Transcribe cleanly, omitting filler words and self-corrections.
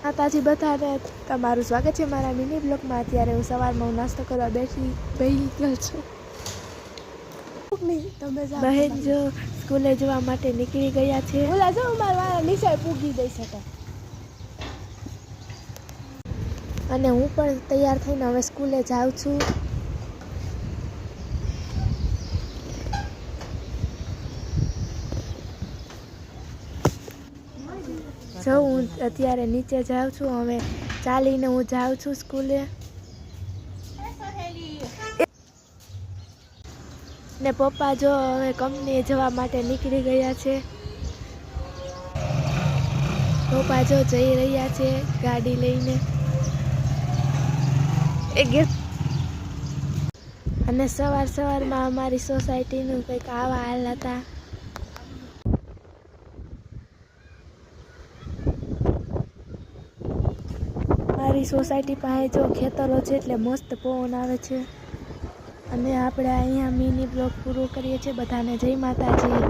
માતાજી બધાને તમારું સ્વાગત છે મારા મિની બ્લોગમાં। અત્યારે હું સવારમાં નાસ્તો કરવા બેસી ગયો છું। બહેન જો સ્કૂલે જવા માટે નીકળી ગયા છે। ઓલા જો મારા નિશાળ પૂગી દઈ શકે અને હું પણ તૈયાર થઈને હવે સ્કૂલે જાઉં છું। જો હું અત્યારે નીચે જાઉં છું, હવે ચાલીને હું જાઉં છું સ્કૂલે। ને પપ્પા જો હવે કંપનીએ જવા માટે નીકળી ગયા છે। પપ્પા જો જઈ રહ્યા છે ગાડી લઈને। અને સવારમાં અમારી સોસાયટીનું કંઈક આવા હાલ હતા। મારી સોસાયટી પાસે જો ખેતરો છે એટલે મસ્ત પવન આવે છે। અને આપણે અહીંયા મિની બ્લોગ પૂરો કરીએ છીએ। બધાને જય માતાજી।